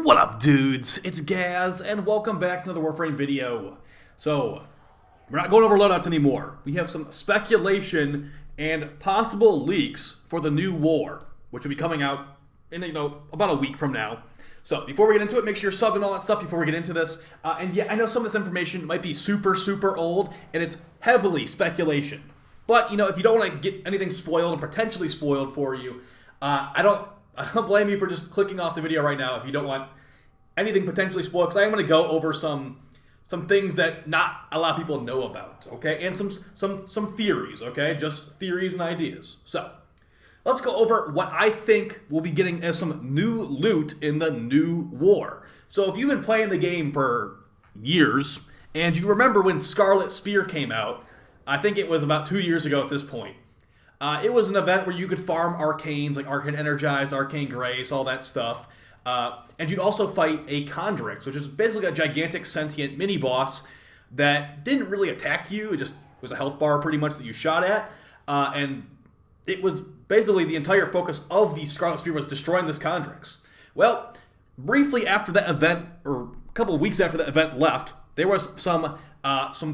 What up, dudes? It's Gaz, and welcome back to another Warframe video. So, we're not going over loadouts anymore. We have some speculation and possible leaks for the new war, which will be coming out in, about a week from now. So, before we get into it, make sure you're subbing all that stuff before we get into this. And yeah, I know some of this information might be super old, and it's heavily speculation. But, if you don't want to get anything spoiled and potentially spoiled for you, I don't blame you for just clicking off the video right now if you don't want anything potentially spoiled, because I am going to go over some things that not a lot of people know about, okay? And some theories, okay? Just theories and ideas. So, let's go over what I think we'll be getting as some new loot in the new war. So, if you've been playing the game for years, and you remember when Scarlet Spear came out, I think it was about 2 years ago at this point. It was an event where you could farm arcanes, like Arcane Energized, Arcane Grace, all that stuff. And you'd also fight a Chondrix, which is basically a gigantic sentient mini-boss that didn't really attack you. It just was a health bar, pretty much, that you shot at. And it was basically the entire focus of the Scarlet Spear was destroying this Chondrix. Well, briefly after that event, or a couple of weeks after that event left, there was some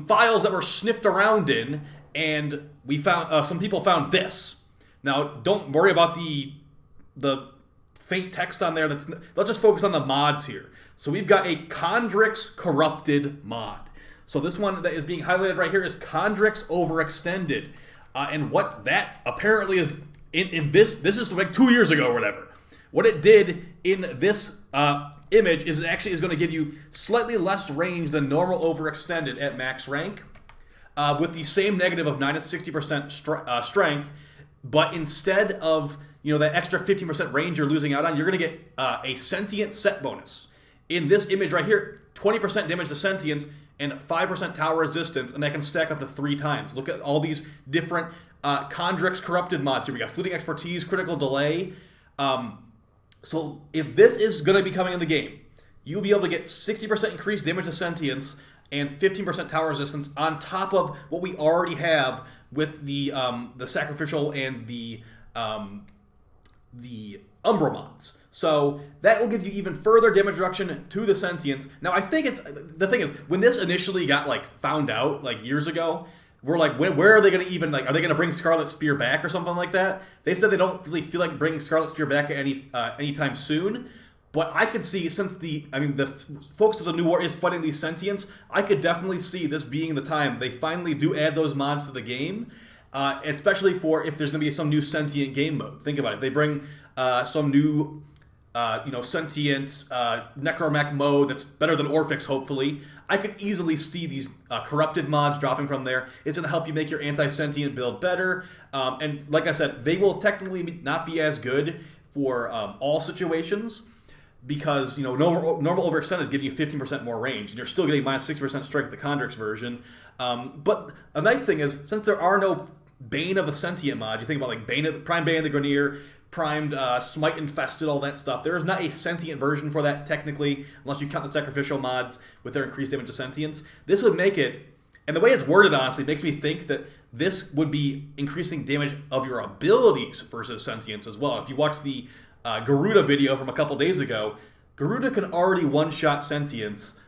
files that were sniffed around in, and we found some people found this. Now, don't worry about the faint text on there. Let's just focus on the mods here. So we've got a Chondrix Corrupted mod. So this one that is being highlighted right here is Chondrix Overextended, and what that apparently is in this is like 2 years ago or whatever. What it did in this image is it actually is going to give you slightly less range than normal Overextended at max rank. With the same negative of 9 to 60% strength, but instead of that extra 15% range you're losing out on, you're going to get a sentient set bonus. In this image right here, 20% damage to sentience and 5% tower resistance, and that can stack up to 3 times. Look at all these different Chondrix Corrupted mods here. We got Fleeting Expertise, Critical Delay. So if this is going to be coming in the game, you'll be able to get 60% increased damage to sentience and 15% tower resistance on top of what we already have with the sacrificial and the Umbra mods. So that will give you even further damage reduction to the sentience. Now I think the thing is, when this initially got found out years ago, we're like, where are they going to even are they going to bring Scarlet Spear back or something like that? They said they don't really feel like bringing Scarlet Spear back anytime soon. But I could see, since the focus of the new war is fighting these sentients, I could definitely see this being the time they finally do add those mods to the game, especially for if there's going to be some new sentient game mode. Think about it. If they bring some new, sentient necromech mode that's better than Orphix, hopefully, I could easily see these corrupted mods dropping from there. It's going to help you make your anti-sentient build better. And like I said, they will technically not be as good for all situations, because normal Overextended gives you 15% more range, and you're still getting minus 6% strength with the Chondrix version. But a nice thing is, since there are no Bane of the Sentient mods, you think about Prime Bane of the Grenier, Primed Smite Infested, all that stuff. There is not a sentient version for that technically, unless you count the sacrificial mods with their increased damage to sentience. This would make it, and the way it's worded honestly makes me think that this would be increasing damage of your abilities versus sentience as well. If you watch the Garuda video from a couple days ago, Garuda can already one-shot sentience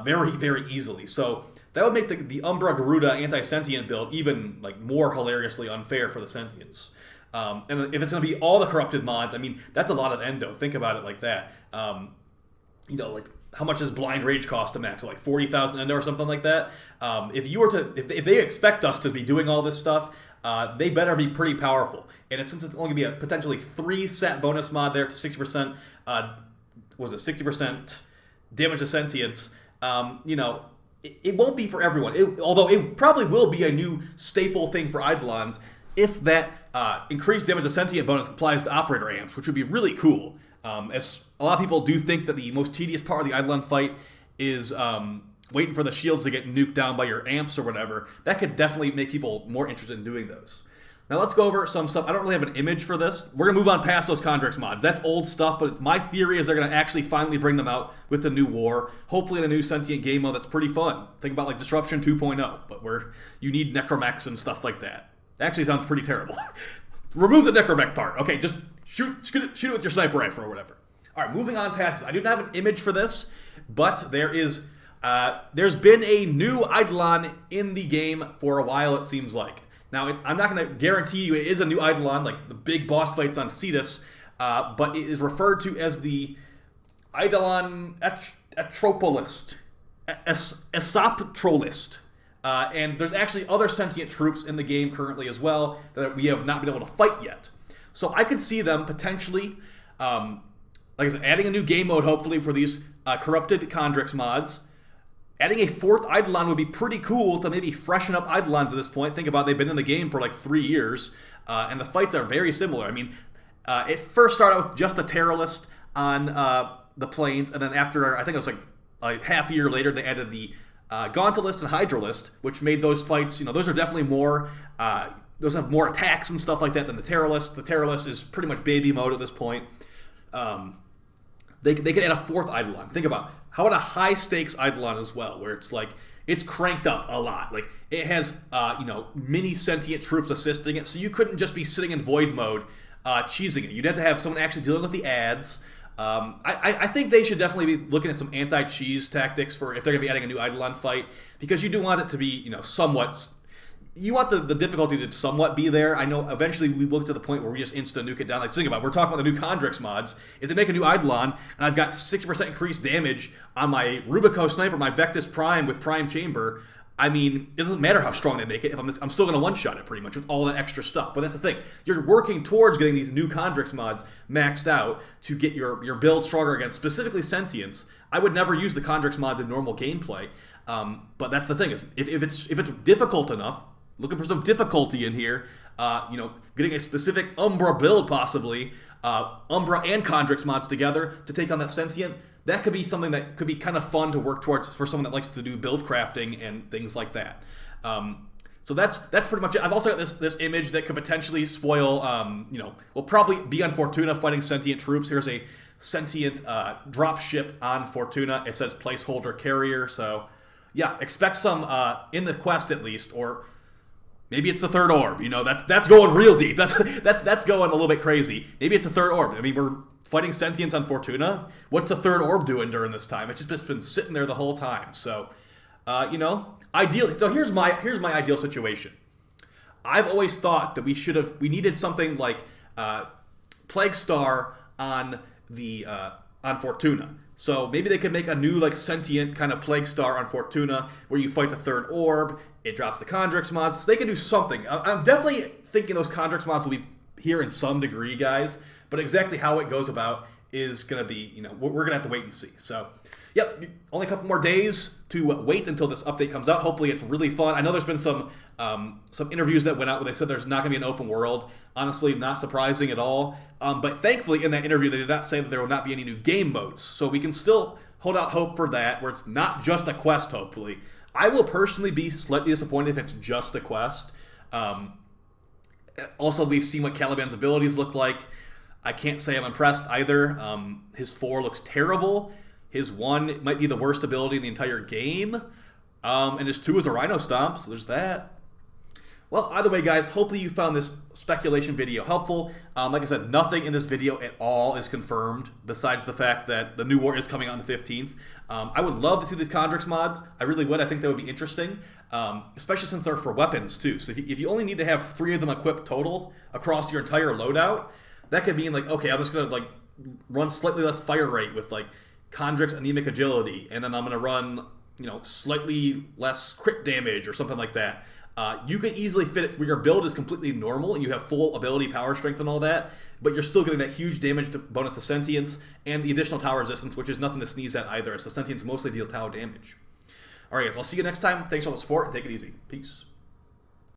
very easily. So that would make the Umbra Garuda anti-sentient build even more hilariously unfair for the sentience. And if it's going to be all the corrupted mods, that's a lot of endo. Think about it like that. How much does Blind Rage cost to max? 40,000 endo or something like that. If they expect us to be doing all this stuff, they better be pretty powerful. And since it's only going to be a potentially 3 sat bonus mod there to 60%, 60% damage to sentience, it won't be for everyone. Although it probably will be a new staple thing for Eidolons if that increased damage to sentient bonus applies to operator amps, which would be really cool. As a lot of people do think that the most tedious part of the Eidolon fight is waiting for the shields to get nuked down by your amps or whatever. That could definitely make people more interested in doing those. Now let's go over some stuff. I don't really have an image for this. We're going to move on past those Chondrix mods. That's old stuff, but it's my theory is they're going to actually finally bring them out with the new war. Hopefully in a new sentient game mode that's pretty fun. Think about Disruption 2.0, but where you need necromechs and stuff like that. That actually sounds pretty terrible. Remove the necromech part. Okay, just shoot it with your sniper rifle or whatever. All right, moving on past this. I do not have an image for this, but there's been a new Eidolon in the game for a while, it seems like. Now, I'm not going to guarantee you it is a new Eidolon, like the big boss fights on Cetus, but it is referred to as the Eidolon Atropolist, Esoptrolist. And there's actually other sentient troops in the game currently as well that we have not been able to fight yet. So I could see them potentially, like I said, adding a new game mode hopefully for these corrupted Chondrix mods. Adding a fourth Eidolon would be pretty cool to maybe freshen up Eidolons at this point. Think about it, they've been in the game for like 3 years, and the fights are very similar. I mean, it first started out with just a Terrorist on the plains, and then after, I think it was like half a year later, they added the Gauntletist and Hydralist, which made those fights, those are definitely more, those have more attacks and stuff like that than the Terrorist. The Terrorist is pretty much baby mode at this point. They could add a fourth Eidolon. Think about, how about a high-stakes Eidolon as well, where it's like, it's cranked up a lot. Like, it has, mini sentient troops assisting it, so you couldn't just be sitting in void mode cheesing it. You'd have to have someone actually dealing with the ads. I think they should definitely be looking at some anti-cheese tactics for if they're going to be adding a new Eidolon fight, because you do want it to be, somewhat... You want the difficulty to somewhat be there. I know eventually we will get to the point where we just insta-nuke it down. Like, think about it. We're talking about the new Chondrix mods. If they make a new Eidolon, and I've got 60% increased damage on my Rubico Sniper, my Vectis Prime with Prime Chamber, I mean, it doesn't matter how strong they make it. If I'm still going to one-shot it pretty much with all that extra stuff. But that's the thing. You're working towards getting these new Chondrix mods maxed out to get your build stronger against specifically Sentience. I would never use the Chondrix mods in normal gameplay. But that's the thing. Is if it's difficult enough, looking for some difficulty in here, getting a specific Umbra build possibly, Umbra and Chondrix mods together to take on that Sentient, that could be something that could be kind of fun to work towards for someone that likes to do build crafting and things like that. So that's pretty much it. I've also got this image that could potentially spoil, will probably be on Fortuna fighting Sentient troops. Here's a Sentient drop ship on Fortuna. It says placeholder carrier, so yeah, expect some in the quest at least, or maybe it's the third orb. That's going real deep. That's going a little bit crazy. Maybe it's the third orb. I mean, we're fighting Sentience on Fortuna. What's the third orb doing during this time? It's just been sitting there the whole time. So, ideally. So here's my ideal situation. I've always thought that we needed something like Plague Star on the on Fortuna. So maybe they could make a new Sentient kind of Plague Star on Fortuna where you fight the third orb. It drops the Chondrix mods. So they can do something. I'm definitely thinking those Chondrix mods will be here in some degree, guys. But exactly how it goes about is going to be, we're going to have to wait and see. So, yep, only a couple more days to wait until this update comes out. Hopefully it's really fun. I know there's been some interviews that went out where they said there's not going to be an open world. Honestly, not surprising at all. But thankfully in that interview they did not say that there will not be any new game modes. So we can still hold out hope for that, where it's not just a quest, hopefully. I will personally be slightly disappointed if it's just a quest. Also, we've seen what Caliban's abilities look like. I can't say I'm impressed either. His 4 looks terrible. His 1 might be the worst ability in the entire game. And his 2 is a Rhino Stomp, so there's that. Well, either way, guys, hopefully you found this speculation video helpful. Like I said, nothing in this video at all is confirmed, besides the fact that the new war is coming on the 15th. I would love to see these Chondrix mods. I really would. I think that would be interesting, especially since they're for weapons, too. So if you only need to have 3 of them equipped total across your entire loadout, that could mean, okay, I'm just going to, run slightly less fire rate with, Chondrix Anemic Agility, and then I'm going to run, slightly less crit damage or something like that. You can easily fit it where your build is completely normal and you have full ability, power, strength, and all that, but you're still getting that huge damage bonus to Sentience and the additional tower resistance, which is nothing to sneeze at either, as the Sentience mostly deal tower damage. Alright guys, I'll see you next time. Thanks for all the support, and take it easy. Peace.